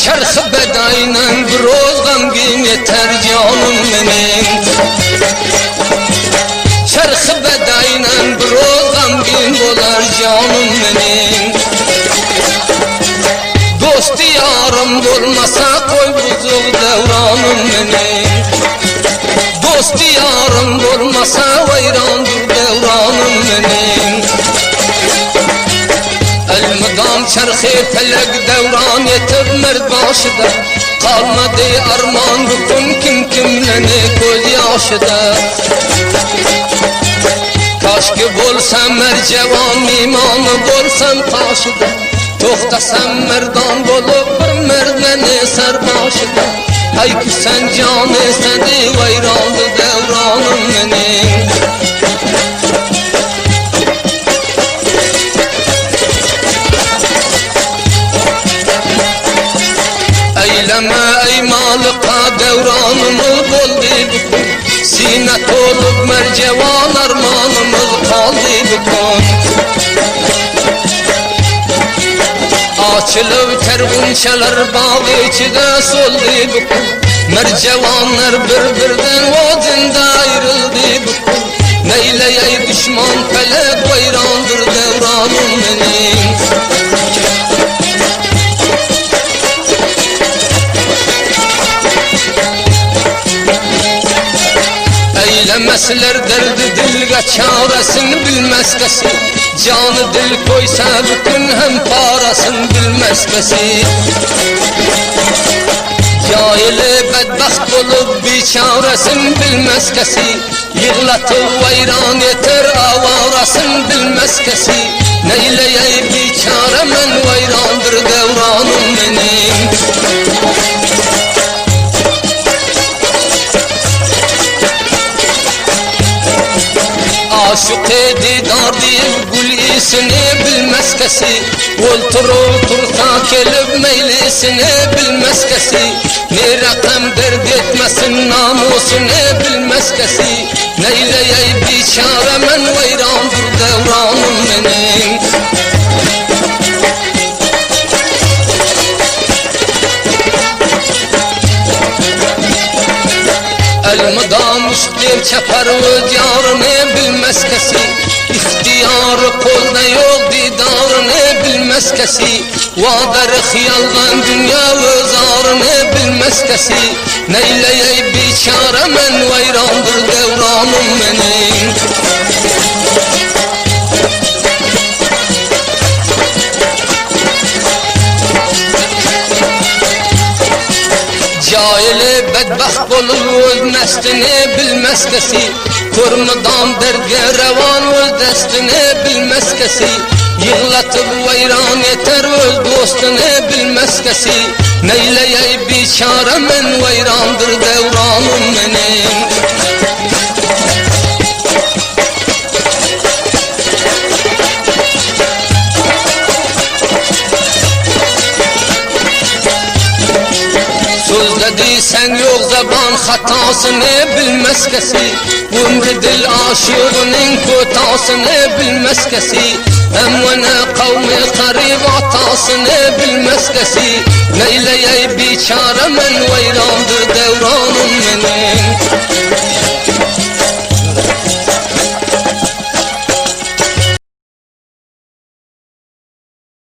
Çarşı bedayla bir roz gamgin yeter canım benim. Çarşı bedayla bir roz gamgin olar canım benim. Dost yarım olmasa koy buzul devranım benim. Dost yarım olmasa vayrandır devranım benim. Elmidam çarşı felek devran yetir mert başıda. Kalmadı arman bukun kim kimleni koz yaşıda. Kaşki bolsam mercevan imanı bolsam taşıda. Toxtasam merdan bolup bir merdmeni serbaşıda. Hay ki sen can istedi vayrandı devranım benim. Eyleme ey malika devranımız boldu bukun. Sinet olup mercevan armanımız kaldı bukun. Açılıp tergunçalar bağı içide soldu bukun. Mercevanlar birbirden odunda ayrıldı bukun. Neyleyey düşman felek vayrandır devranım benim. Eylemesler derdi dilge çaresini bilmez kesi. Canı dil koysa bütün hem parasını bilmez kesi. Cahili bedbaht olup biçaresini bilmez kesi. Yığlatıp vayran yeter avarasını bilmez kesi. Neyleyey biçare men vayrandır devranım benim. Aşık didar değil gül isini bilmez kesi. Otur kelib meylisini bilmez kesi. Ne rakam dert etmesin namusunu bilmez kesi. Neyleyey biçare men vayrandır devranım benim. Elmidam üstler çapar öz yarını bilmez kesi. İhtiyarı kolda yok didarını bilmez kesi. Vadarı hıyaldan dünya özarını bilmez kesi. Neyleyey biçare men vayrandır devranım benim. Cahili bedbaht olur öz neslini bilmez kesi. Kurmadan derge revan öz destini bilmez kesi. Yığlatıp vayran yeter öz dostunu bilmez kesi. Neyleyey biçare men vayrandır devranım benim. Sözlediysen yok zaban hatasını bilmez kesi. Ömrü dil aşığının kotasını bilmez kesi. Emvene kavmi karib hatasını bilmez kesi. Neyleyey biçare men vayrandır devranım benim.